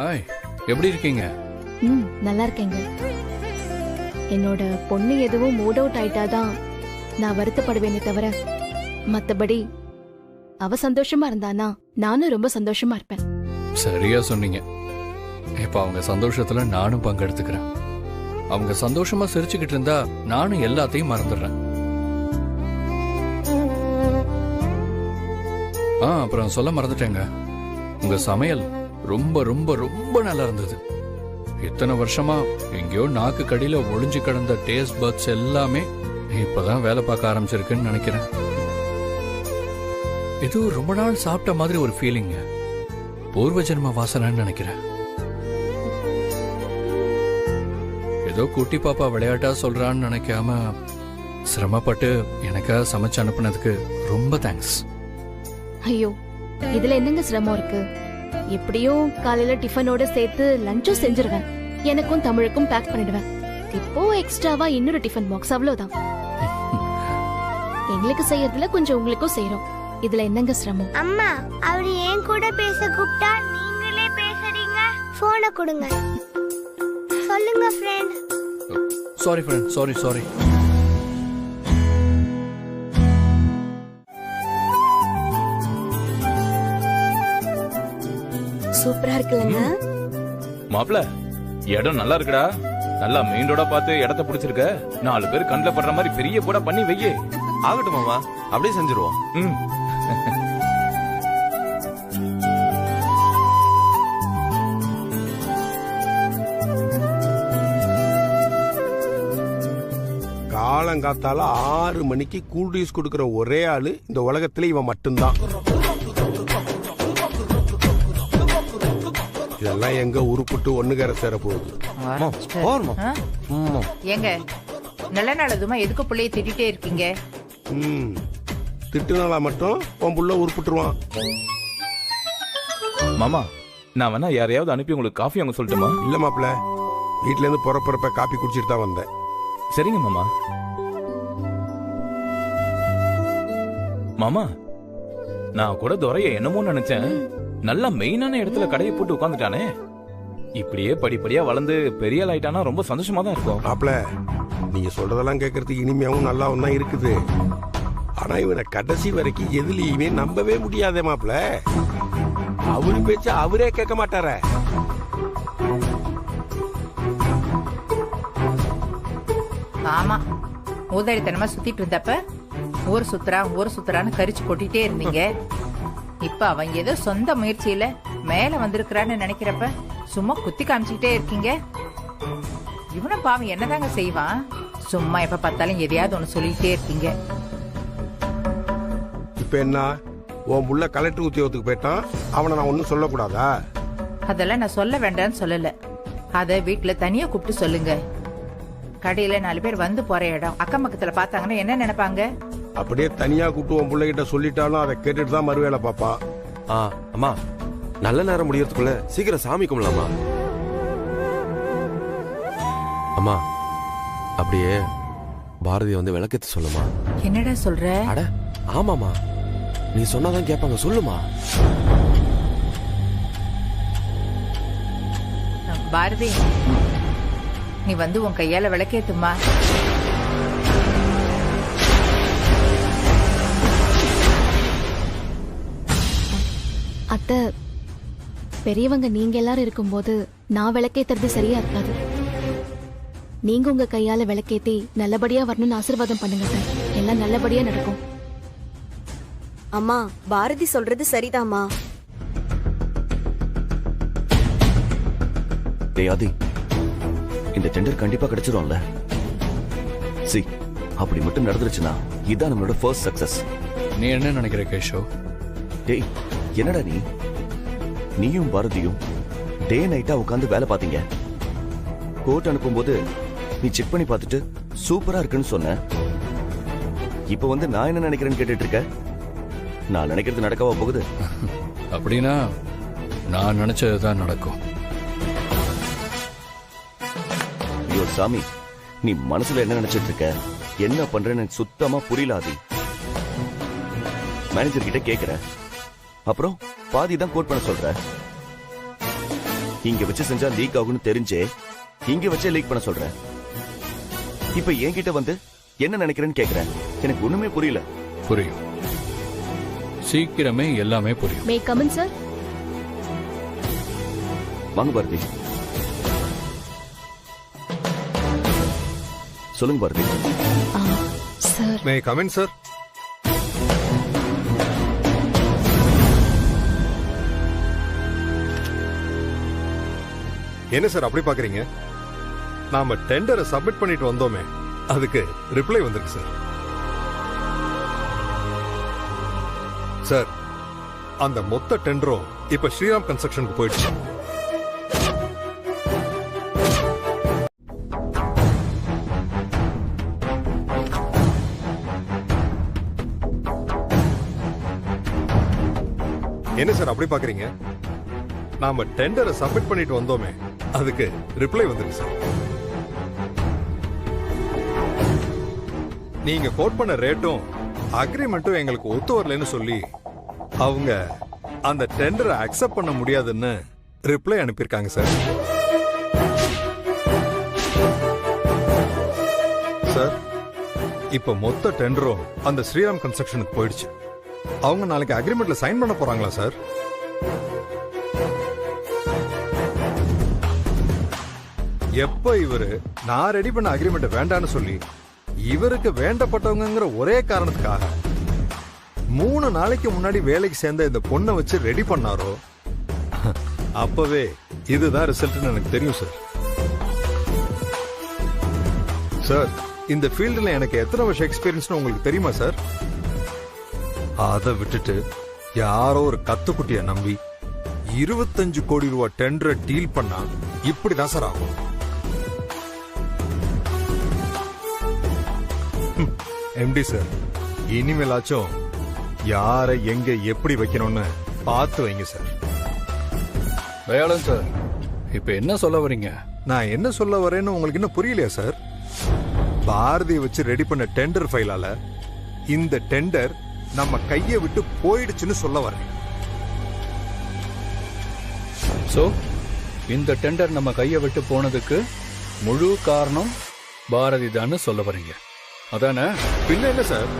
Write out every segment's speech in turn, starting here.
Hi, எப்படி இருக்கீங்க? நல்லா இருக்கேங்க. என்னோட பொண்ணு எதுவும் மூட் அவுட் ஆயிட்டாதான் நான் வருத்தப்படுவேனே தவிர மத்தபடி அவ சந்தோஷமா இருந்தானா நானும் ரொம்ப சந்தோஷமா இருப்பேன். சரியா சொன்னீங்க. இப்ப அவங்க சந்தோஷத்துல நானும் பங்கெடுத்துக்கிறேன். அவங்க சந்தோஷமா சிரிச்சுக்கிட்டு இருந்தா நானும் எல்லாத்தையும் மறந்துடுறேன். அப்புறம் சொல்ல மறந்துட்டேங்க, உங்க சமையல் ரொம்ப ரொம்ப ரொம்ப நல்லா இருந்தது. இத்தனை வருஷமா எங்கேயோ நாக்கு கடியில ஒளிஞ்சு கிடந்த டேஸ்ட் பட்ஸ் எல்லாமே இப்பதான் வேலை பார்க்க ஆரம்பிச்சிருக்குன்னு நினைக்கிறேன். இது ரொம்ப நாள் சாப்பிட்ட மாதிரி ஒரு ஃபீலிங். பூர்வ ஜென்ம வாசனைன்னு நினைக்கிறேன். ஏதோ குட்டி பாப்பா விளையாட்டா சொல்றான்னு நினைக்காம சிரமப்பட்டு எனக்காக சமைச்சு அனுப்புனதுக்கு ரொம்ப தேங்க்ஸ். ஐயோ, இதுல என்னங்க சிரமம் இருக்கு? எப்படியும் காலையில டிஃபனோட சேர்த்து லஞ்சும் செஞ்சிருவேன். எனக்கும் தமிழுக்கும் பேக் பண்ணிடுவேன். இப்போ எக்ஸ்ட்ராவா இன்னொரு டிஃபன் பாக்ஸ், அவ்வளவுதான். எங்களுக்கு செய்யறதுல கொஞ்சம் உங்களுக்கும் செய்யறோம். இதுல என்னங்க சிரமம்? அம்மா, அவரு ஏன் கூட பேச கூப்பிட்டா நீங்களே பேசுறீங்க. போனை கொடுங்க. சொல்லுங்க ஃப்ரெண்ட். Sorry friend, sorry. சூப்பரா இருக்குல்லங்க. மாப்ள, இடம் நல்லா இருக்குடா. நல்லா மெயின் ரோடா பார்த்து இடத்த பிடிச்சிருக்க. 4 பேர் கண்ணில் படுற மாதிரி பெரிய போட பண்ணி வையே. ஆகட்டும் மாமா, அப்படியே செஞ்சிருவோம். காலங்காத்தால 6 மணிக்கு கூல் ட்ரிங்க்ஸ் கொடுக்கிற ஒரே ஆளு இந்த உலகத்துல இவன் மட்டும்தான். இதெல்லாம் எங்க உருப்பிட்டு ஒண்ணுகர சேர போகுது. ஏங்க நல்ல நாளதுமா எதுக்கு பிள்ளைய திட்டிட்டே இருக்கீங்க? திட்டுனாலா மட்டும் உன் புள்ள உருப்பிட்டுருவான். மாமா, நான் வேணா யாரையாவது அனுப்பி உங்களுக்கு காஃபி அவங்க சொல்லட்டுமா? இல்ல மாப்பிள்ள, வீட்டுல இருந்து புறப்புறப்ப காப்பி குடிச்சிட்டு தான் வந்தேன். சரிங்க மாமா. மாமா, நான் கூட துரைய என்னமோ நினைச்சேன். நல்லா மெயினான இடத்துல கடையை போட்டு உட்காந்துட்டானே. இப்படியே படிப்படியா வளர்ந்து பெரிய ஆயிட்டானா ரொம்ப சந்தோஷமா தான் இருக்கும். மாப்பிள்ள, நீங்க சொல்றதெல்லாம் கேட்கறதுக்கு இனிமையாவும் நல்லாவும் தான் இருக்குது. ஆனா இவனை கடைசி வரைக்கும் எதுலயுமே நம்பவே முடியாதே மாப்பிள்ள. அவரு பேச்சு அவரே கேட்க மாட்டார. ஆமா, ஊதாரித்தனமா சுத்திட்டு இருந்தப்ப ஊர் சுத்துறான்னு கரிச்சு கொட்டிட்டே இருந்தீங்க. இப்ப அவன் ஏதோ சொந்த முயற்சியில மேல வந்திருக்கிறான்னு நினைக்கிறப்ப சும்மா குத்தி காமிச்சுக்கிட்டே இருக்கீங்க. இவனை பாவம் என்னதாங்க செய்வான்? சும்மா எப்ப பார்த்தாலும் எதையாவது ஒண்ணு சொல்லிட்டே இருக்கீங்க. இப்ப என்ன, உன் புள்ள கலெக்டர் உத்தியோகத்துக்கு போயிட்டான், அவனை நான் ஒன்னும் சொல்லக்கூடாதா? அதெல்லாம் நான் சொல்ல வேண்டாம்னு சொல்லல. அத வீட்டுல தனியா கூப்பிட்டு சொல்லுங்க. கடையில 4 பேர் வந்து போற இடம் அக்கம் பக்கத்துல பாத்தாங்கன்னா என்ன நினைப்பாங்க? அப்படியே தனியா கூப்பிட்டு உன் பிள்ளைகிட்ட சொல்லிட்டாலும் அதை கேட்டுட்டு தான் மறுவேளை பாப்பான். அம்மா, நல்ல நேரம் முடியறதுக்குள்ள சீக்கிரம் சாமி கும்பலாமா? அம்மா, அப்படியே பாரதி வந்து விளக்கத்து சொல்லுமா. என்னடா சொல்ற? அட ஆமாமா, நீ சொன்னாதான் கேட்பாங்க, சொல்லுமா. பாரதி, நீ வந்து உன் கையால விளக்கேத்துமா. அத்தை, பெரியவங்க நீங்க எல்லாரும் இருக்கும்போது நான் விளக்கேத்துறது சரியா இருக்காது. நீங்க உங்க கையால விளக்கேத்தி நல்லபடியா வரணும்னு ஆசீர்வாதம் பண்ணுங்க. எல்லாம் நல்லபடியா நடக்கும். அம்மா, பாரதி சொல்றது சரிதாம்மா. ஆதி, இந்த டெண்டர் கண்டிப்பா கிடைச்சிரும்ல? சி, அப்படி மட்டும் நடந்துருச்சுன்னா இதான் நம்மளோட ஃபர்ஸ்ட் சக்சஸ். நீ என்ன நினைக்கிற கேஷோ? டேய், என்னடா நீயும் பாரதியும் டே நைட்டா உட்காந்து வேலை பாத்தீங்க. கோர்ட் அனுப்பும்போது நீ செக் பண்ணி பார்த்துட்டு சூப்பரா இருக்குன்னு சொன்ன. இப்ப வந்து நான் என்ன நினைக்கிறேன்னு கேட்டுட்டு இருக்க. நான் நினைக்கிறது நடக்கவா போகுது? அப்படின்னா நான் நினைச்சதுதான் நடக்கும். ஐயோ சாமி, நீ மனசுல என்ன நினைச்சிட்டு இருக்க, என்ன பண்றேன்னு சுத்தமா புரியல ஆதி. மேனேஜர் கிட்ட கேக்குற, அப்புறம் பாதி தான் கோட் பண்ண சொல்ற. இங்க வச்சு செஞ்சா லீக் ஆகும்னு தெரிஞ்சே இங்க வச்சே லீக் பண்ண சொல்றேன். இப்ப என்கிட்ட வந்து என்ன நினைக்கிறேன்னு கேக்குறேன். எனக்கு ஒண்ணுமே புரியல. புரியும், சீக்கிரமே எல்லாமே புரியும். May come in sir. வாங்க பாரதி. சொல்லுங்க Bharathi. Sir. May come in sir. என்ன சார் அப்படி பாக்குறீங்க? நாம டெண்டரை சப்மிட் பண்ணிட்டு வந்தோமே, அதுக்கு ரிப்ளை வந்திருக்கு சார். சார், அந்த மொத்த டெண்டரும் இப்ப ஸ்ரீராம் கன்ஸ்ட்ரக்ஷனுக்கு போயிடுச்சு. என்ன சார் அப்படி பாக்குறீங்க? நாம டெண்டரை சப்மிட் பண்ணிட்டு வந்தோமே, அதுக்கு ரிப்ளை வந்திருக்கு சார். நீங்க கோட் பண்ண ரேட்டும் அக்ரிமெண்ட்டும் எங்களுக்கு ஒத்து வரலன்னு சொல்லி அவங்க அந்த டெண்டரை அக்செப்ட் பண்ண முடியாதுன்னு ரிப்ளை அனுப்பியிருக்காங்க சார். சார், இப்ப மொத்த டெண்டரும் அந்த ஸ்ரீராம் கன்ஸ்ட்ரக்ஷனுக்கு போயிடுச்சு. அவங்க நாளைக்கு அக்ரிமெண்ட்ல சைன் பண்ண போறாங்களா சார்? எப்ப இவரு நான் ரெடி பண்ண அக்ரிமெண்ட் வேண்டான்னு சொல்லி இவருக்கு வேண்டப்பட்டவங்கிற ஒரே காரணத்துக்காக 3 நாளைக்கு முன்னாடி வேலைக்கு சேர்ந்த இந்த பொண்ணை வச்சு ரெடி பண்ணாரோ, அப்பவே இதுதான் ரிசல்ட்னு எனக்கு தெரியும் சார். சார், இந்த ஃபீல்டுல எனக்கு எத்தனை வருஷம் எக்ஸ்பீரியன்ஸ்னு உங்களுக்கு தெரியுமா சார்? அதை விட்டுட்டு யாரோ ஒரு கத்துக்குட்டிய நம்பி 25 கோடி ரூபாய் டெண்டரை டீல் பண்ணா இப்படிதான் சார் ஆகும். எம்டி சார், இனிமேலாச்சும் யாரை எங்க எப்படி வைக்கணும்னு பார்த்து வைங்க சார். தயாளன் சார், இப்ப என்ன சொல்ல வரீங்க? நான் என்ன சொல்ல வரேன்னு உங்களுக்கு இன்னும் புரியலையா சார்? பாரதியை வச்சு ரெடி பண்ண டெண்டர் ஃபைலால இந்த டெண்டர் நம்ம கையை விட்டு போயிடுச்சுன்னு சொல்ல வரேன். சோ இந்த டெண்டர் நம்ம கையை விட்டு போனதுக்கு முழு காரணம் பாரதி தான் சொல்ல வரீங்க, அதானே? பின்ன என்ன சார்,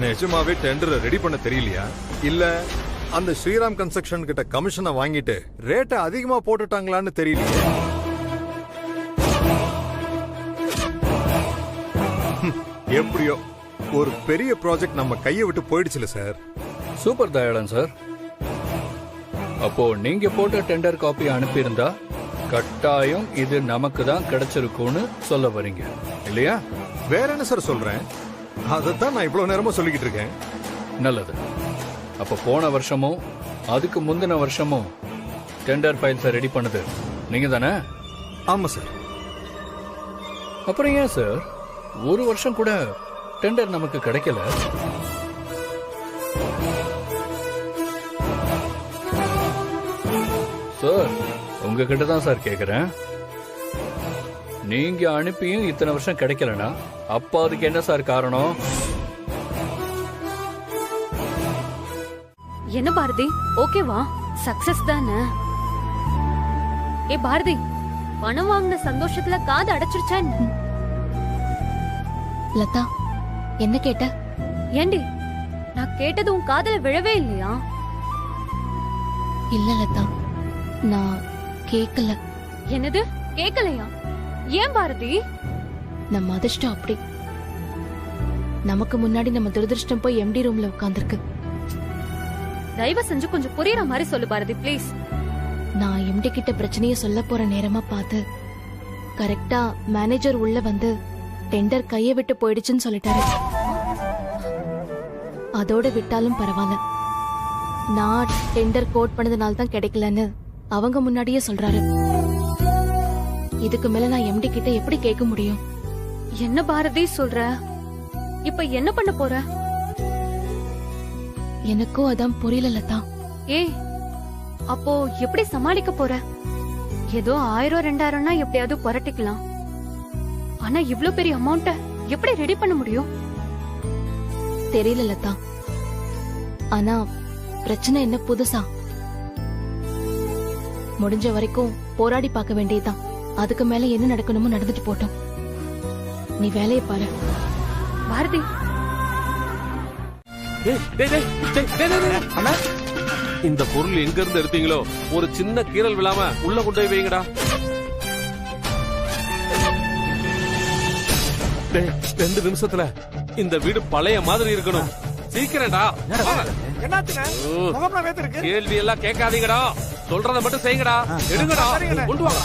நிஜமாவே டெண்டரை ரெடி பண்ண தெரியலையா? இல்ல அந்த ஸ்ரீராம் கன்ஸ்ட்ரக்ஷன் கிட்ட கமிஷனை வாங்கிட்டு ரேட்டை அதிகமா போட்டுட்டாங்களான்னு தெரியலையா? எப்படியோ ஒரு பெரிய ப்ராஜெக்ட் நம்ம கையை விட்டு போயிடுச்சுல சார். Super Dayalan sir. அப்போ நீங்க போட்ட டெண்டர் காப்பி அனுப்பியிருந்தா கட்டாயம் இது நமக்கு தான் கிடைச்சிருக்கும்னு சொல்ல வரீங்க இல்லையா? வேற என்ன சார் சொல்றேன், அதைத்தான் நான் இவ்வளவு நேரமா சொல்லிக்கிட்டு இருக்கேன். நல்லது. அப்ப போன வருஷமும் அதுக்கு முந்தின வருஷமும் டெண்டர் ஃபைல்ஸை ரெடி பண்ணது நீங்க தானே? ஆமா சார். அப்புறம் ஏன் சார் ஒரு வருஷம் கூட டெண்டர் நமக்கு கிடைக்கல? சார், உங்ககிட்ட தான் சார் கேக்குறேன். நீங்க அனுப்பியும் இத்தனை வருஷம் கிடைக்கலனா அப்ப அதுக்கு என்ன சார் காரணம்? என்ன பாரதி, ஓகேவா? சக்சஸ் தானே? ஏ பாரதி, பணம் வாங்கின சந்தோஷத்துல காது அடைச்சிருச்சா? லதா, என்ன கேட்ட? ஏண்டி, நான் கேட்டது உன் காதுல விழவே இல்லையா? இல்ல லதா, நான் கேக்கல. என்னது கேக்கலையா? ஏன் பாரதி? நம்ம அதிர்ஷ்டம் அப்படி. நமக்கு முன்னாடி நம்ம துரதிருஷ்டம் போய் எம்டி ரூம்ல உட்கார்ந்திருக்கு. தயவு செஞ்சு கொஞ்சம் புரியுற மாதிரி சொல்லு பாரதி, ப்ளீஸ். நான் எம்டி கிட்ட பிரச்சனைய சொல்ல போற நேரமா பார்த்து கரெக்டா மேனேஜர் உள்ள வந்து டெண்டர் கையை விட்டு போயிடுச்சுன்னு சொல்லிட்டாரு. அதோட விட்டாலும் பரவாயில்ல, நான் டெண்டர் கோட் பண்ணதுனால தான் கிடைக்கலன்னு அவங்க முன்னாடியே சொல்றாரு. இதுக்கு மேல நான் எம்டி கிட்ட எப்படி கேட்க முடியும்? என்ன பாரதி சொல்ற? இப்ப என்ன பண்ண போற? எனக்கும் அதான் புரியல லதா. ஏய், அப்போ எப்படி சமாளிக்க போற? ஏதோ 1000-2000னா எப்படியாவது புரட்டிக்கலாம். ஆனா இவ்ளோ பெரிய அமௌண்ட எப்படி ரெடி பண்ண முடியும்? தெரியல லதா. ஆனா பிரச்சனை என்ன புதுசா? முடிஞ்ச வரைக்கும் போராடி பார்க்க வேண்டியதுதான். அதுக்கு மேல என்ன நடக்கணுமோ நடந்துட்டு போட்டோம். நீ வேலையை பாரு. பாரதி, அண்ணா, இந்த பொருள் எங்க இருந்து எடுத்தீங்களோ ஒரு சின்ன கீறல் விழாம உள்ள கொண்டு போய் வைங்கடா. 2 நிமிஷத்துல இந்த வீடு பழைய மாதிரி இருக்கணும். சீக்கிரம்டா. கேள்வி எல்லாம் கேட்காதீங்கடா, சொல்றத மட்டும் செய்யுங்கடா. எடுங்கடா, கொண்டு வாங்க.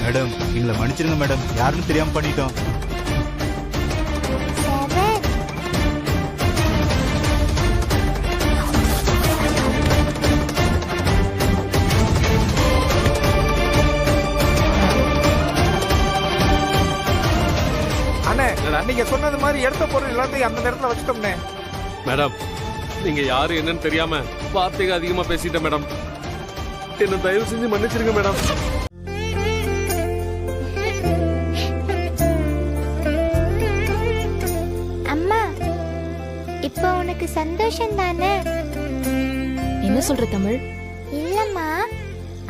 மேடம், எங்களை மன்னிச்சிருங்க மேடம், யாருன்னு தெரியாம பண்ணிட்டோம். அண்ணே, நீங்க சொன்னது மாதிரி எடுத்த பொருள் எல்லாத்தையும் அந்த நேரத்துல வச்சுட்டோம்னே. மேடம், நீங்க யாரு என்னன்னு தெரியாம வார்த்தைகள் அதிகமா பேசிட்டேன் மேடம். என்ன தயவு செஞ்சு மன்னிச்சிருங்க மேடம். அம்மா, இப்போ உனக்கு சந்தோஷம் தானே? என்ன சொல்ற தமிழ்? இல்லம்மா,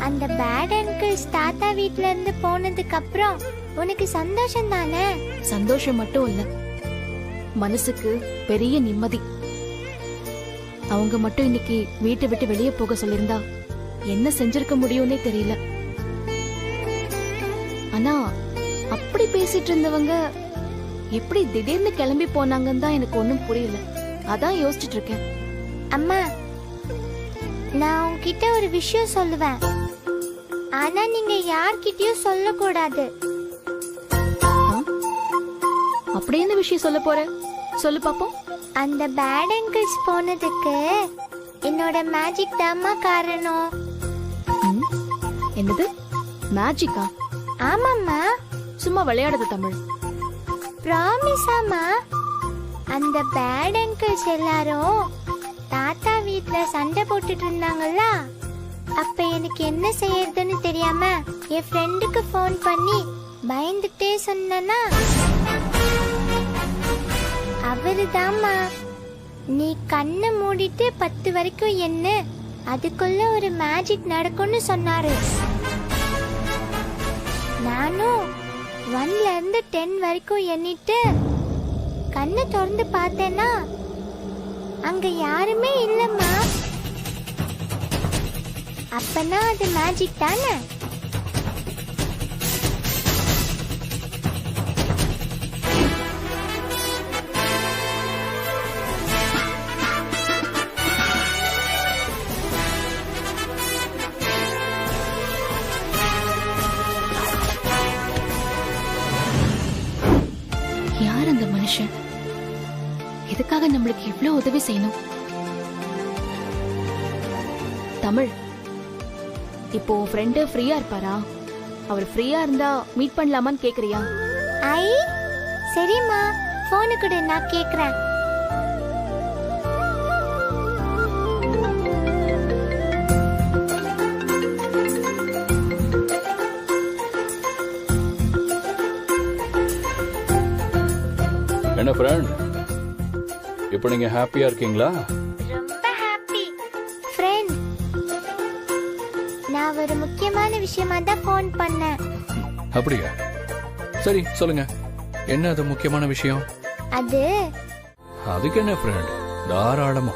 அந்த பேட் அங்கிள்ஸ் தாத்தா வீட்ல இருந்து போனதுக்கு அப்புறம் உனக்கு சந்தோஷம் தானே? சந்தோஷம் மட்டும் இல்ல, மனசுக்கு பெரிய நிம்மதி. அவங்க மட்டும் இன்னைக்கு வீட்டை விட்டு வெளியே போக சொல்லிருந்தா என்ன செஞ்சிருக்க முடியும்னே தெரியல. ஆனா அப்படி பேசிட்டு இருந்தவங்க எப்படி திடீர்னு கிளம்பி போனாங்கன்னு தான் எனக்கு ஒண்ணும் புரியல. அதான் யோசிச்சுட்டு இருக்கேன். அம்மா, நான் உன்கிட்ட ஒரு விஷயம் சொல்லுவேன், ஆனா நீங்க யார்கிட்டயும் சொல்லக்கூடாது. அப்படி என்ன விஷயம் சொல்ல போற? சொல்லு பாப்போம். அந்த பேட் அங்கிள்ஸ் போனதுக்கு என்னோட மேஜிக் தாம்மா காரணம். என்னது மேஜிக்கா? ஆமாம்மா. சும்மா விளையாடுது தமிழ். ப்ராமிஸ் அம்மா. அந்த பேட் அங்கிள்ஸ் எல்லாரும் தாத்தா வீட்ல சண்டை போட்டுட்டு இருந்தாங்கல்ல, அப்ப எனக்கு என்ன செய்யறதுன்னு தெரியாம என் ஃப்ரெண்டுக்கு ஃபோன் பண்ணி பயந்துட்டே சொன்னா, அவருதாம்மா நீ கண்ணை மூடிட்டு 10 வரைக்கும் என்ன, அதுக்குள்ள ஒரு மேஜிக் நடக்கும்னு சொன்னாரு. நானும் 1ல இருந்து 10 வரைக்கும் எண்ணிட்டு கண்ணை திறந்து பார்த்தேன்னா அங்க யாருமே இல்லம்மா. அப்பனா அது மேஜிக் தானே? யார் அந்த மனுஷன்? எதுக்காக நம்மளுக்கு இவ்ளோ உதவி செய்யணும்? தமிழ், இப்போ ஃப்ரெண்டு ஃப்ரீயா இருப்பாரா? அவர் ஃப்ரீயா இருந்தா மீட் பண்ணலாமான்னு கேக்குறியா? ஐ சரிம்மா, போனு கொடு, நான் கேக்குறேன். என்ன ஃப்ரெண்ட், இப்போ நீங்க ஹாப்பியா இருக்கீங்களா? ரொம்ப ஹாப்பி ஃப்ரெண்ட். நான் ஒரு முக்கியமான விஷயமா தான் ஃபோன் பண்ணேன். அப்படியா? சரி சொல்லுங்க, என்ன அது முக்கியமான விஷயம்? அதுக்கு என்ன ஃப்ரெண்ட், தாராளமா.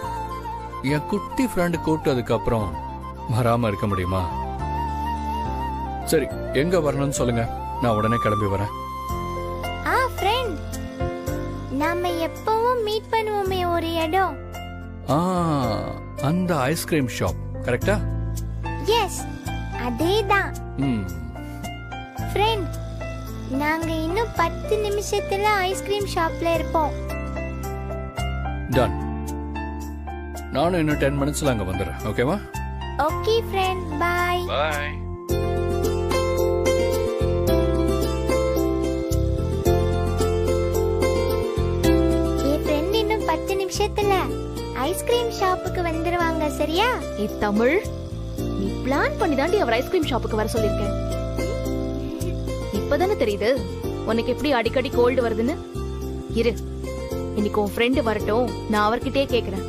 என் குட்டி ஃப்ரெண்ட் கூப்பிட்டதுக்கு அப்புறம் வராம இருக்க முடியுமா? சரி, எங்க வரணும்னு சொல்லுங்க, நான் உடனே கிளம்பி வரேன். ஃப்ரெண்ட், நாம எப்பவும் மீட் பண்ணுவோமே ஒரு இடம். அந்த ஐஸ்கிரீம் ஷாப் கரெக்டா? எஸ், அதேதான். ஃப்ரெண்ட், நாங்க இன்னும் 10 நிமிஷத்துல ஐஸ்கிரீம் ஷாப்ல இருப்போம். டன். நானும் இன்னும் 10 மினிட்ஸ்ல அங்க வந்துடுறேன். ஓகேவா? Okay friend, bye. பை. நிமிஷத்துல ஐஸ்கிரீம் ஷாப்புக்கு வந்துருவாங்க. சரியா? தமிழ், நீ பிளான் பண்ணி தாண்டி அவர் ஐஸ்கிரீம் ஷாப்புக்கு வர சொல்லிருக்கேன். இப்பதானே தெரியுது உனக்கு எப்படி அடிக்கடி கோல்டு வருதுன்னு. இரு, இன்னைக்கு உன் ஃப்ரெண்டு வரட்டும், நான் அவர்கிட்டயே கேக்குறேன்.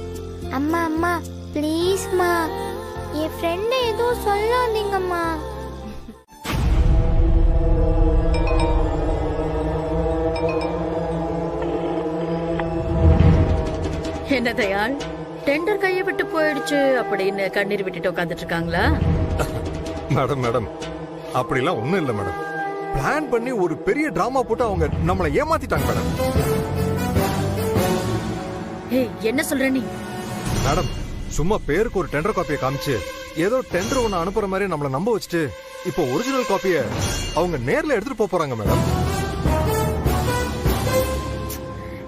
அம்மா அம்மா ப்ளீஸ்மா, என் ஃப்ரெண்ட் எதுவும் சொல்லாதீங்கம்மா. என்ன தயாள், டெண்டர் கையை விட்டு போயிடுச்சு அப்படின்னு கண்ணீர் விட்டுட்டு உட்காந்துட்டு இருக்காங்களா? மேடம் மேடம் அப்படிலாம் ஒண்ணும் இல்ல மேடம். பிளான் பண்ணி ஒரு பெரிய டிராமா போட்டு அவங்க நம்மளை ஏமாத்திட்டாங்க மேடம். ஏய், என்ன சொல்ற நீ? மேடம், சும்மா பேருக்கு ஒரு டெண்டர் காப்பியை காமிச்சு ஏதோ டெண்டர் ஒன்னு அனுப்புற மாதிரி நம்மள நம்ப வச்சுட்டு இப்போ ஒரிஜினல் காப்பியை அவங்க நேர்ல எடுத்துட்டு போறாங்க மேடம்.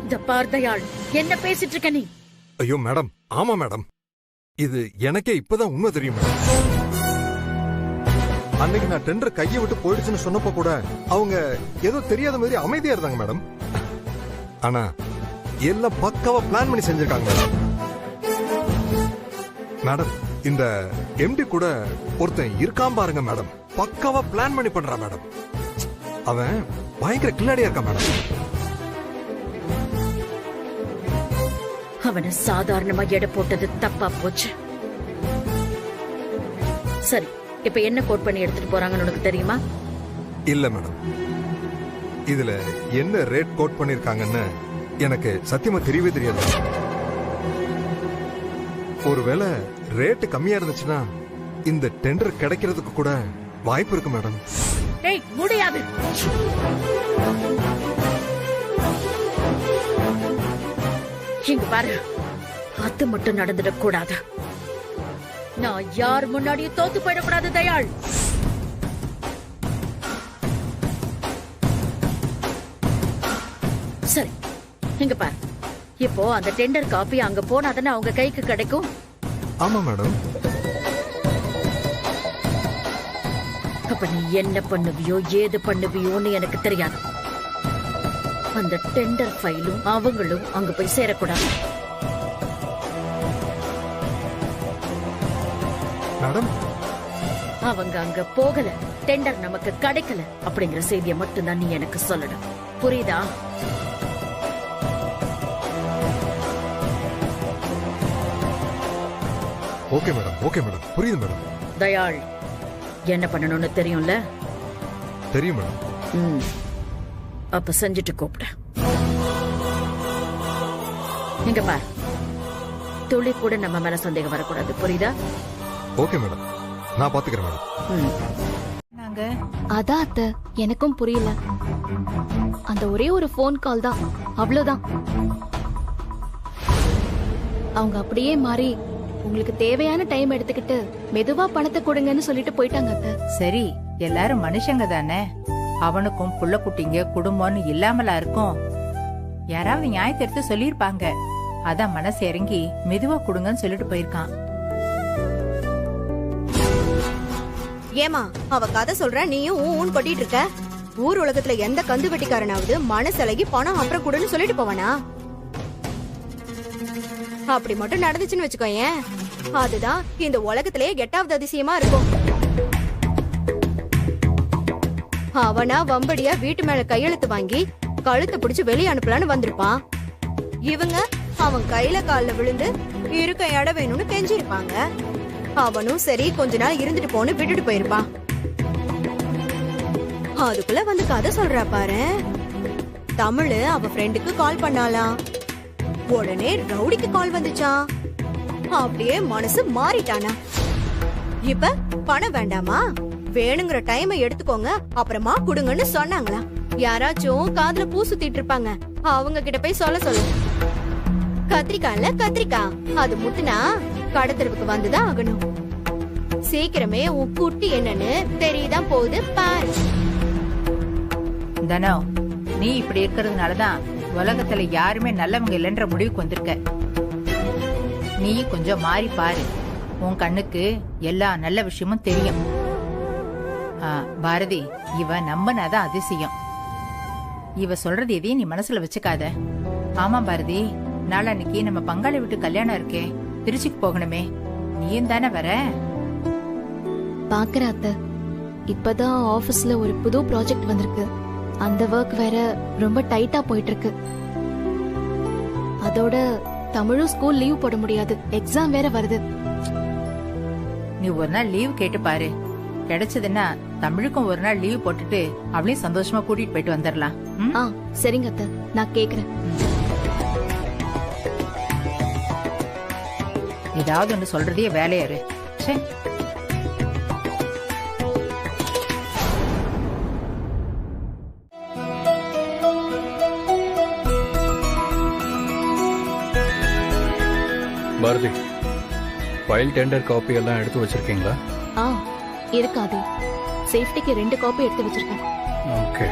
இந்த பார் தயாள், என்ன பேசிட்டு இருக்க நீ? ஐயோ மேடம், ஆமா மேடம், இது எனக்கே இப்பதான் உண்மை தெரியும் மேடம். அன்னைக்கு நான் டெண்டர் கையை விட்டு போயிடுச்சுன்னு சொன்னப்போ கூட அவங்க ஏதோ தெரியாத மாதிரி அமைதியா இருந்தாங்க மேடம். ஆனா எல்லாம் பக்காவா பிளான் பண்ணி செஞ்சிருக்காங்க மேடம். இந்த எம்டி கூட ஒருத்தன் இருக்காம பாருங்க மேடம், பக்காவா பிளான் பண்ணி பண்றான் மேடம். அவன் பயங்கர கில்லாடியா இருக்கான் மேடம். அவனை சாதாரணமா எடை போட்டது தப்பா போச்சு. சரி, இப்ப என்ன கோட் பண்ணி எடுத்துட்டு போறாங்கன்னு உனக்கு தெரியுமா? இல்ல மேடம், இதுல என்ன ரேட் கோட் பண்ணிருக்காங்கன்னு எனக்கு சத்தியமா தெரியவே தெரியாது. ஒருவேளை ரேட் கம்மியா இருந்துச்சுன்னா இந்த டெண்டர் கிடைக்கிறதுக்கு கூட வாய்ப்பு இருக்கு மேடம். ஏய், முடியாது. இங்க பாரு, அது மட்டும் நடந்துடக் கூடாது. நான் யார் முன்னாடியும் தோத்து போயிடக்கூடாது தயாள். சரி, இங்க பாரு, இப்போ அந்த டெண்டர் காப்பி அங்க போனா தானே அவங்க கைக்கு கிடைக்கும். ஆமா மேடம். அப்ப நீ என்ன பண்ணுவியோ ஏது பண்ணுவியோன்னு எனக்கு தெரியாது. அந்த டெண்டர் ஃபைலும் அவங்களும் அங்க போய் சேரக்கூடாது. மேடம், அவங்க அங்க போகல, டெண்டர் நமக்கு கிடைக்கல அப்படிங்கிற செய்தியை மட்டும்தான் நீ எனக்கு சொல்லணும். புரியுதா? ஓகே மேடம், ஓகே மேடம், புரியுது மேடம். தயாள், என்ன பண்ணணும்னு தெரியும்ல? தெரியும் மேடம். அப்ப செஞ்சுட்டு கூப்பிட. இங்க பார், துளி கூட நம்ம மேல சந்தேகம் வரக்கூடாது. புரியுதா? ஓகே மேடம், நான் பாத்துக்கிறேன் மேடம். அதான் அத்தை, எனக்கும் புரியல. அந்த ஒரே ஒரு போன் கால் தான், அவ்வளவுதான். அவங்க அப்படியே மாறி உங்களுக்கு தேவையான டைம் எடுத்துக்கிட்டு மெதுவா பணத்தை கொடுங்கன்னு சொல்லிட்டு போயிட்டாங்க அத்தை. சரி, எல்லாரும் மனுஷங்க தானே. அவனுக்கும் புள்ள குட்டிங்க குடும்பம்னு இல்லாமலா இருக்கும். யாராவது நியாயத்தை எடுத்து சொல்லிருப்பாங்க. அதான் மனசு இறங்கி மெதுவா கொடுங்கன்னு சொல்லிட்டு போயிருக்கான். ஏமா அவ கதை சொல்ற, நீயும் ஊன்னு கொட்டிட்டு இருக்க. ஊர் உலகத்துல எந்த கந்து வெட்டிக்காரனாவது மனசலகி பணம் அப்புறம் கொடுன்னு சொல்லிட்டு போவானா? அப்படி மட்டும் நடந்துச்சுன்னு வச்சுக்கோயேன், அதுதான் இந்த உலகத்திலேயே 8வது அதிசயமா இருக்கும். அவனா வம்படியா வீட்டு மேல கையெழுத்து வாங்கி கழுத்தை பிடிச்சு வெளியே அனுப்பலான்னு வந்திருப்பான். இவங்க அவன் கையில கால்ல விழுந்து இருக்க இடம் வேணும்னு கெஞ்சிருப்பாங்க. அவனும் சரி கொஞ்ச நாள் இருந்துட்டு போன்னு விட்டுட்டு போயிருப்பான். அதுக்குள்ள வந்து கதை சொல்றா பாரு. தமிழ் அவ ஃப்ரெண்டுக்கு கால் பண்ணாலாம். உடனே ரவுடிக்கு கால் வந்துச்சா. அப்படியே மனசு மாறிட்டானா. இப்ப பணம் வேண்டாமா, வேணுங்கிற டைமை எடுத்துக்கோங்க அப்புறமா கொடுங்கன்னு சொன்னாங்களா. யாராச்சும் காதுல பூ சுத்திட்டு இருப்பாங்க, அவங்க கிட்ட போய் சொல்ல சொல்லு. கத்திரிக்காய்ல கத்திரிக்காய், அது முட்டுனா கடத்தெருவுக்கு வந்துதான் ஆகணும். சீக்கிரமே உன் குட்டி என்னன்னு தெரியுதான் போகுது பாரு. தனோ, நீ இப்படி இருக்கிறதுனாலதான் உலகத்துல யாருமே நல்லவங்க இல்லைன்ற முடிவுக்கு வந்திருக்க. நீ கொஞ்சம் மாறி பாரு, உன் கண்ணுக்கு எல்லா நல்ல விஷயமும் தெரியும். பாரதி, இவ நம்பினாதான் அதிசயம். இவ சொல்றது எதையும் நீ மனசுல வச்சுக்காத. ஆமா பாரதி, நாளன்னைக்கு நம்ம பங்காளி வீட்டு கல்யாணம் இருக்கே, திருச்சிக்கு போகணுமே. நீயும் தானே வர? பாக்குற அத்தை, இப்பதான் ஆபீஸ்ல ஒரு புது ப்ராஜெக்ட் வந்திருக்கு. அந்த ஒர்க் வேற ரொம்ப டைட்டா போயிட்டு இருக்கு. அதோட தமிழும் ஸ்கூல் லீவ் போட முடியாது, எக்ஸாம் வேற வருது. நீ ஒரு நாள் லீவ் கேட்டு பாரு. கிடைச்சதுன்னா தமிழுக்கும் ஒரு நாள் லீவ் போட்டுட்டு அவளையும் சந்தோஷமா கூட்டிட்டு போயிட்டு வந்துடலாம். சரிங்க அத்தை, நான் கேக்குறேன். ஏதாவது ஒன்று சொல்றதே வேலையாரு. சரி, பாரதி, ஃபைல் டெண்டர் காப்பி எல்லாம் எடுத்து வச்சிருக்கீங்களா? இருக்காது. சேஃப்டிக்கு 2 காப்பி எடுத்து வச்சிருக்கேன். ஓகே.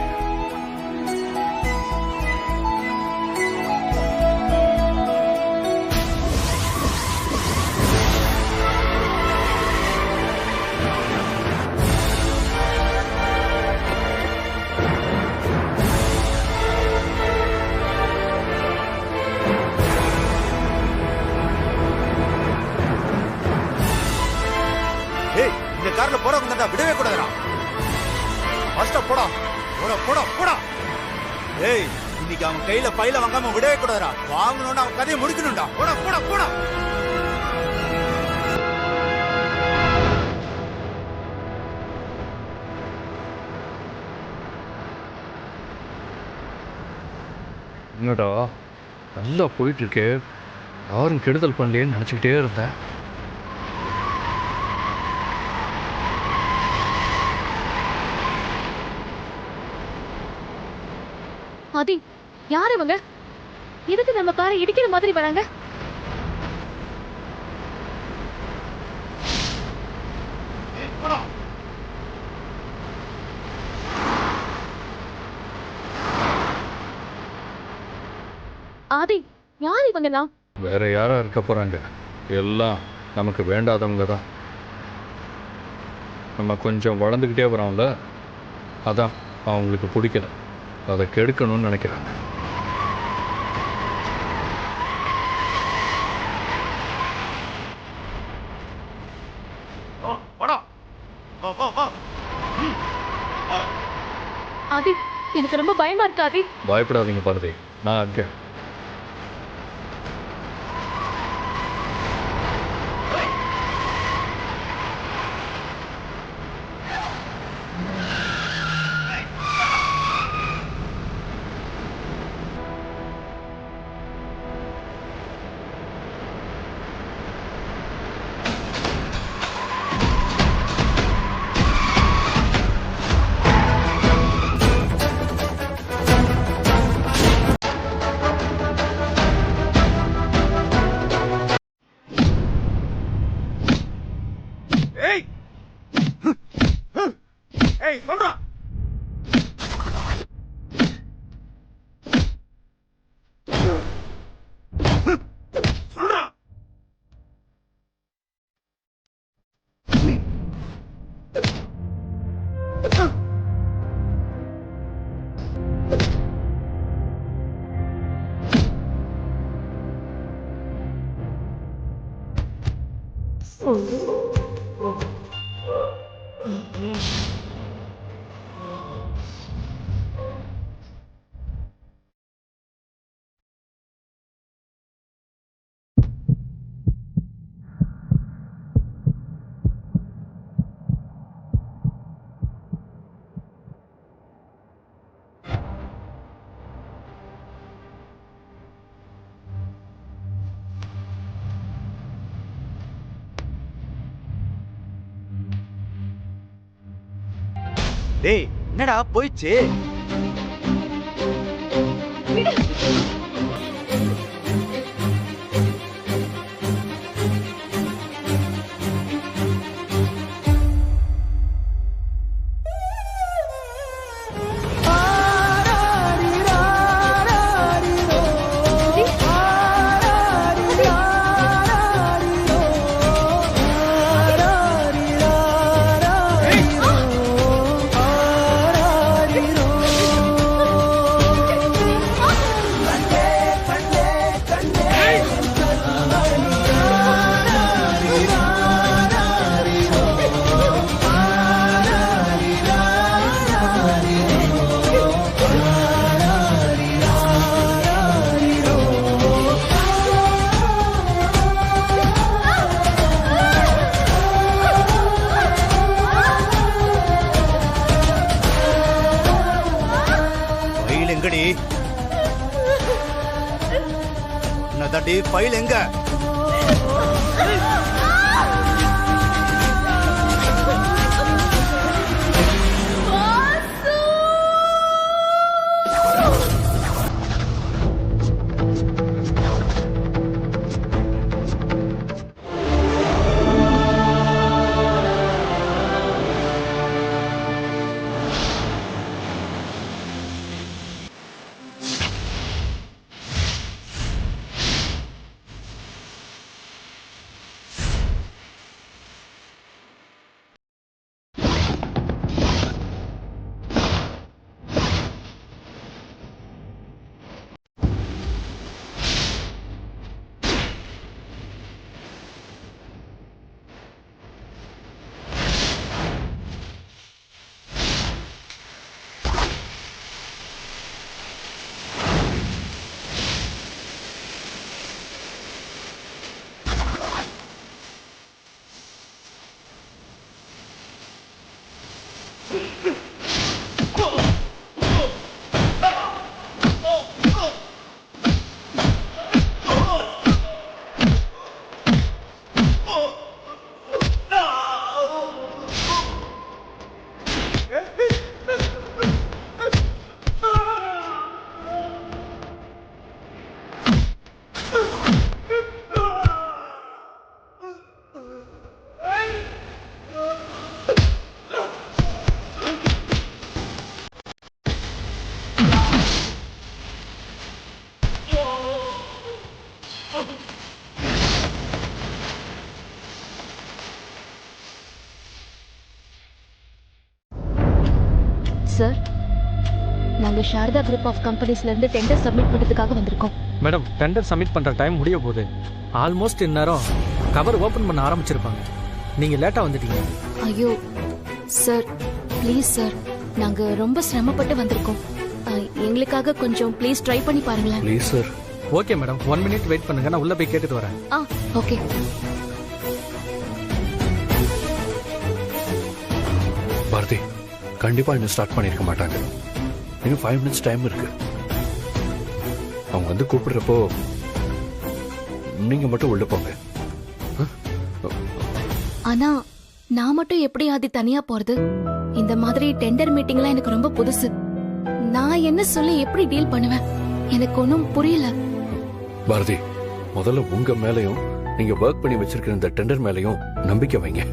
இந்த கார்ல போறவங்க தான் விடவே கூடாதுடா. ஃபர்ஸ்ட் போடா போடா போடா போடா. ஏய், இன்னைக்கு அவன் கையில ஃபைல வாங்காம விடவே கூடாதுடா. வாங்கணும்னா அவன் கதையை முடிக்கணும்டா. போடா போடா போடா. என்னடா நல்லா போயிட்டு இருக்கே, யாரும் கெடுதல் பண்ணலையேன்னு நினைச்சுக்கிட்டே இருந்தேன். ஆதி, யார் இவங்க? எதுக்கு நம்ம காரை இடிக்கிற மாதிரி வராங்க? ஆதி, யார் இவங்கலாம்? வேற யாரா இருக்க போறாங்க? எல்லாம் நமக்கு வேண்டாதவங்க தான். நம்ம கொஞ்சம் வளர்ந்துக்கிட்டே வரோம்ல, அதான் அவங்களுக்கு பிடிக்கல, அதை கெடுக்கணும்னு நினைக்கிறாங்க. ஆதி, எனக்கு ரொம்ப பயமா இருக்கு. ஆதி, பயப்படாதீங்க பாரதி, நான் அங்கே. டேய், என்னடா போயிடுச்சு? தாண்டி ஃபைல் எங்க? சார், நாங்க சாரதா குரூப் ஆஃப் கம்பெனிஸ்ல இருந்து டெண்டர் சப்மிட் பண்றதுக்காக வந்திருக்கோம். மேடம், டெண்டர் சப்மிட் பண்ற டைம் முடிய போகுது. ஆல்மோஸ்ட் இந்நேரம் கவர் ஓபன் பண்ண ஆரம்பிச்சிருப்பாங்க. நீங்க லேட்டா வந்துட்டீங்க. ஐயோ சார், ப்ளீஸ் சார், நாங்க ரொம்ப சிரமப்பட்டு வந்திருக்கோம். எங்களுக்காக கொஞ்சம் ப்ளீஸ் ட்ரை பண்ணி பாருங்களேன். Please sir. Okay madam, 1 minute wait பண்ணுங்க, நான் உள்ள போய் கேட்டுட்டு வரேன். ஓகே. பாரதி, கண்டிப்பா இன்னும் ஸ்டார்ட் பண்ணிருக்க மாட்டாங்க. இன்னும் 5 மினிட்ஸ் டைம் இருக்கு. அவங்க வந்து கூப்பிடுறப்போ நீங்க மட்டும் உள்ள போங்க. ஆனா நான் மட்டும் எப்படி ஆதி தனியா போறது? இந்த மாதிரி டெண்டர் மீட்டிங்லாம் எனக்கு ரொம்ப புதுசு. நான் என்ன சொல்லி எப்படி டீல் பண்ணுவேன்? எனக்கு ஒன்றும் புரியல. பாரதி, முதல்ல உங்க மேலையும் நீங்க ஒர்க் பண்ணி வச்சிருக்கிற இந்த டெண்டர் மேலையும் நம்பிக்கை வைங்க.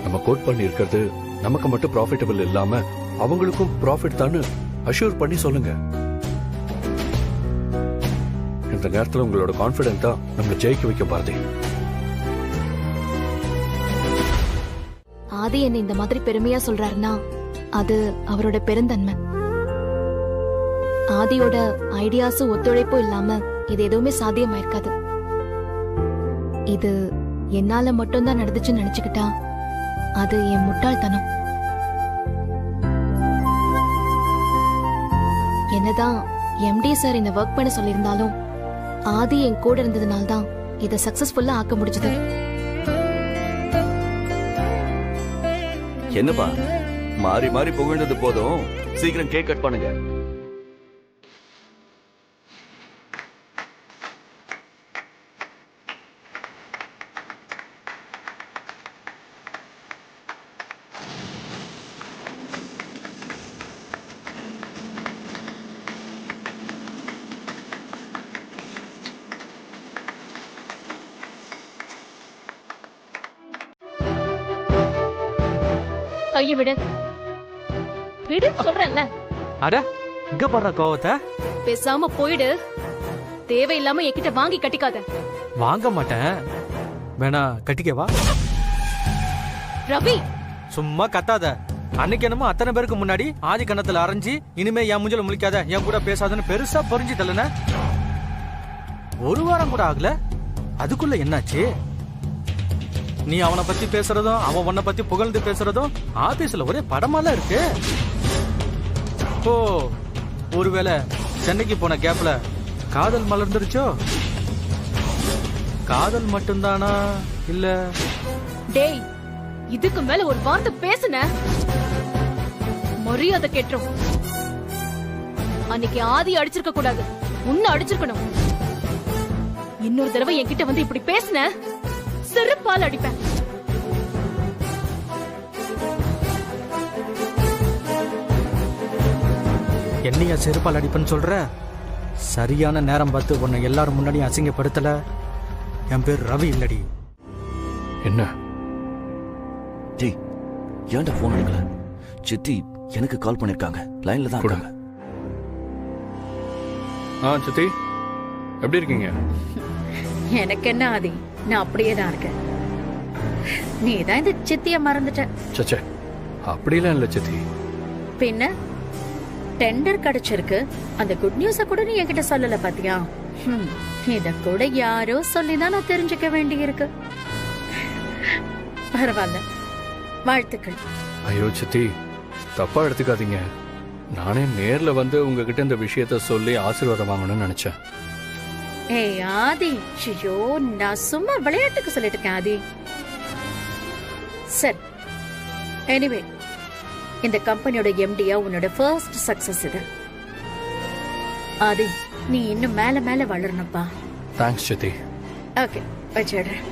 நம்ம கோட் பண்ணி இருக்கிறது நமக்கு மட்டும் ப்ராஃபிட்டபிள் இல்லாம அவங்களுக்கும் ப்ராஃபிட் தான் அஷ்யூர் பண்ணி சொல்லுங்க. இந்த நேரத்தில் உங்களோட கான்ஃபிடென்ட் தான் நம்மளை ஜெயிக்க வைக்க பாரதி. ஆதி என்ன இந்த மாதிரி பெருமையா சொல்றாருன்னா அது அவரோட பெருந்தன்மை. ஆதியோட ஐடியாஸும் ஒத்துழைப்பும் இல்லாம இது எதுவுமே சாத்தியமாயிருக்காது. இது என்னால மட்டும்தான் நடந்துச்சுன்னு நினைச்சுக்கிட்டா அது என் முட்டாள்தனம். என்னதான் எம்டி சார் இந்த ஒர்க் பண்ண சொல்லியிருந்தாலும் ஆதி என் கூட இருந்ததுனால்தான் இதை சக்சஸ்ஃபுல்லா ஆக்க முடிஞ்சது. என்னப்பா மாறி மாறி புகழ்ந்தது போதும், சீக்கிரம் கேக் கட் பண்ணுங்க. கையை விடு, விடு சொல்றேன்ல. அட, இங்க பண்ற கோவத்தை பேசாம போயிடு. தேவையில்லாம என்கிட்ட வாங்கி கட்டிக்காத. வாங்க மாட்டேன். வேணா கட்டிக்கவா? ரவி, சும்மா கத்தாத. அன்னைக்கு என்னமோ அத்தனை பேருக்கு முன்னாடி ஆதி கண்ணத்துல அரைஞ்சி இனிமே என் முஞ்சல முழிக்காத, என் கூட பேசாதன்னு பெருசா பொறிஞ்சு தள்ளன. ஒரு வாரம் கூட ஆகல, அதுக்குள்ள என்னாச்சு? நீ அவனை பத்தி பேசுறதும் அவன் உன்னை பத்தி புகழ்ந்து பேசுறதும் ஆபீஸ்ல ஒரே படமாலாம் இருக்கு. ஓ, ஒருவேளை சென்னைக்கு போன கேப்ல காதல் மலர்ந்துருச்சோ? காதல் மட்டும்தானா இல்ல? டேய், இதுக்கு மேல ஒரு வார்த்தை பேசுன மரியாதை கேட்டுரும். அன்னைக்கு ஆதி அடிச்சிருக்க கூடாது. உன்னை அடிச்சிருக்கணும். இன்னொரு தடவை என்கிட்ட வந்து இப்படி பேசின செருப்பால் அடிப்பேன். என்னையா செருப்பால் அடிப்பேன்னு சொல்ற? சரியான நேரம் பார்த்து உன்னை எல்லாரும் முன்னாடி அசிங்கப்படுத்தல. என் பேர் ரவி இல்லடி. என்ன டேய், ஏன்டா போன் எடுக்கல? சித்தி எனக்கு கால் பண்ணிருக்காங்க, லைன்ல தான் இருக்காங்க. சித்தி எப்படி இருக்கீங்க? எனக்கு என்ன ஆதி, நான் அப்படியே தான் இருக்கேன். நீ தான் இந்த சித்திய மறந்துட்ட. சச்சே, அப்படிலாம் இல்ல சித்தி. பின்ன டெண்டர் கிடைச்சிருக்கு, அந்த குட் நியூஸ கூட நீ என்கிட்ட சொல்லல பாத்தியா? இத கூட யாரோ சொல்லிதான் நான் தெரிஞ்சுக்க வேண்டி இருக்கு. பரவாயில்ல, வாழ்த்துக்கள். ஐயோ சித்தி, தப்பா எடுத்துக்காதீங்க. நானே நேர்ல வந்து உங்ககிட்ட இந்த விஷயத்த சொல்லி ஆசீர்வாதம் வாங்கணும்னு நினைச்சேன். ஏய் ஆதி, ஐயோ நான் சும்மா விளையாட்டுக்கு சொல்லிட்டு இருக்கேன் ஆதி. சரி, எனிவே இந்த கம்பெனியோட எம்டியா உன்னோட ஃபர்ஸ்ட் சக்சஸ் இது. ஆதி, நீ இன்னும் மேல மேல வளரணும்ப்பா. தேங்க்ஸ் சித்தி. ஓகே, வச்சிடுறேன்.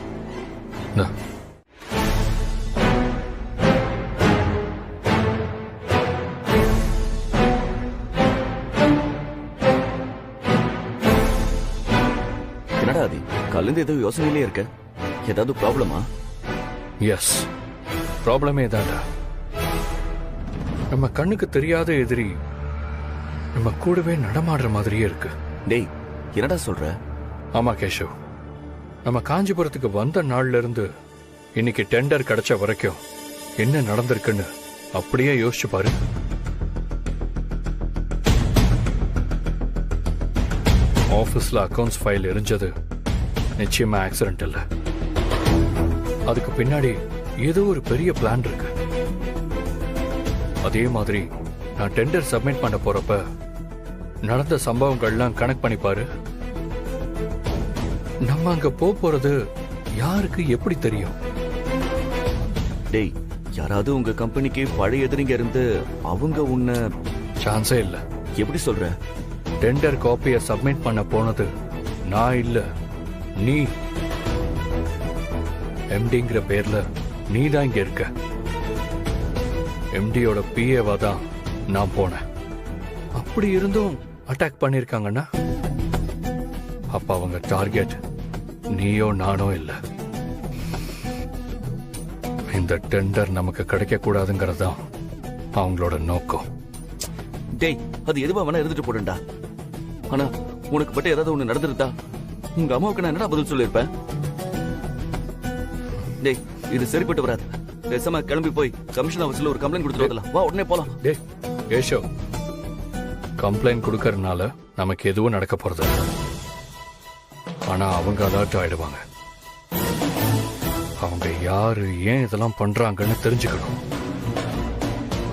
என்னடா ஆதி, கலந்து ஏதோ யோசனையிலே இருக்க? ஏதாவது ப்ராப்ளமா? எஸ், ப்ராப்ளமே தான்டா. நம்ம கண்ணுக்கு தெரியாத எதிரி நம்ம கூடவே நடமாடுற மாதிரியே இருக்கு. டேய், என்னடா சொல்ற? ஆமா கேஷவ், நம்ம காஞ்சிபுரத்துக்கு வந்த நாள்ல இருந்து இன்னைக்கு டெண்டர் கிடைச்ச வரைக்கும் என்ன நடந்திருக்குன்னு அப்படியே யோசிச்சு பாரு. ஆபீஸ்ல அக்கவுண்ட்ஸ் ஃபைல் எரிஞ்சது நிச்சயமா ஆக்சிடென்ட் இல்ல. அதுக்கு பின்னாடி ஏதோ ஒரு பெரிய பிளான் இருக்கு. அதே மாதிரி நான் டெண்டர் சப்மிட் பண்ண போறப்ப நடந்த சம்பவங்கள்லாம் கனெக்ட் பண்ணி பாரு. நம்ம அங்க போறது யாருக்கு எப்படி தெரியும்? டேய், யாராவது உங்க கம்பெனிக்கு பழைய எதிரிங்க இருந்து அவங்க உன்னை... சான்ஸே இல்ல. எப்படி சொல்ற? டெண்டர் காப்பியை சப்மிட் பண்ண போனது நான் இல்ல, நீ. எம்டிங்கிற பேர்ல நீ தான் இங்க இருக்க. எம்டியோட பிஏவா தான் நான் போனேன். அப்படி இருந்தும் அட்டாக் பண்ணிருக்காங்கன்னா அப்ப அவங்க டார்கெட் நீயோ நானோ இல்ல. இந்த டெண்டர் நமக்கு கிடைக்க கூடாதுங்கிறதுதான் அவங்களோட நோக்கம். டேய், அது எதுவா வேணா இருந்துட்டு போடுண்டா. ஆனா உனக்கு பட்டு ஏதாவது ஒண்ணு நடந்துருந்தா உங்க அம்மாவுக்கு நான் என்னடா பதில் சொல்லிருப்பேன்? டேய், இது சரிப்பட்டு வராது. பேசாம கிளம்பி போய் கமிஷன் ஆபீஸ்ல ஒரு கம்ப்ளைண்ட் கொடுத்துட்டு வரலாம். வா, உடனே போலாம். டேய் கேஷவ், கம்ப்ளைண்ட் கொடுக்கறதுனால நமக்கு எதுவும் நடக்க போறது இல்ல. ஆனா அவங்க அலர்ட் ஆயிடுவாங்க. அவங்க யாரு, ஏன் இதெல்லாம் பண்றாங்கன்னு தெரிஞ்சுக்கணும்.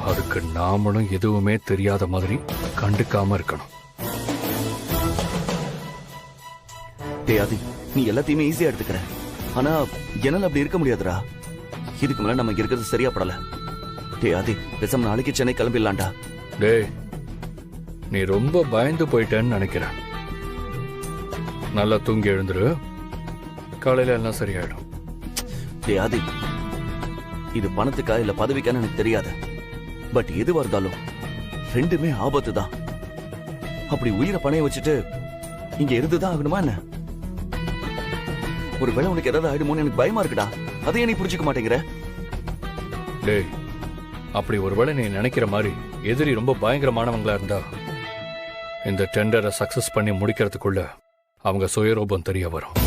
அதுக்கு நாமளும் எதுவுமே தெரியாத மாதிரி கண்டுக்காம இருக்கணும். டேய் ஆதி, நீ எல்லாத்தையுமே ஈஸியா எடுத்துக்கிற. ஆனா என்னால அப்படி இருக்க முடியாதுடா. இதுக்கு மேல நம்ம இருக்கிறது சரியா படல. டேய் ஆதி, பேசாம நாளைக்கு சென்னை கிளம்பிடலாம்டா. டேய், நீ ரொம்ப பயந்து போயிட்டேன்னு நினைக்கிறேன். நல்லா தூங்கி எழுந்துரு, காலையில எல்லாம் சரியாயிடும். டேய் ஆதி, இது பணத்துக்கா இல்ல பதவிக்கான்னு எனக்கு தெரியாது. பட் எதுவா இருந்தாலும் ரெண்டுமே ஆபத்து தான். அப்படி உயிரை பணைய வச்சுட்டு இங்க இருந்துதான் ஆகணுமா என்ன? ஒருவேளை உனக்கு ஏதாவது ஆயிடுமோன்னு எனக்கு பயமா இருக்குடா. அதையே நீ புரிஞ்சுக்க மாட்டேங்கிற. டேய், அப்படி ஒருவேளை நீ நினைக்கிற மாதிரி எதிரி ரொம்ப பயங்கரமானவங்களா இருந்தா இந்த டெண்டரை சக்சஸ் பண்ணி முடிக்கிறதுக்குள்ள அவங்க சுயரூபம் தெரிய வரும்.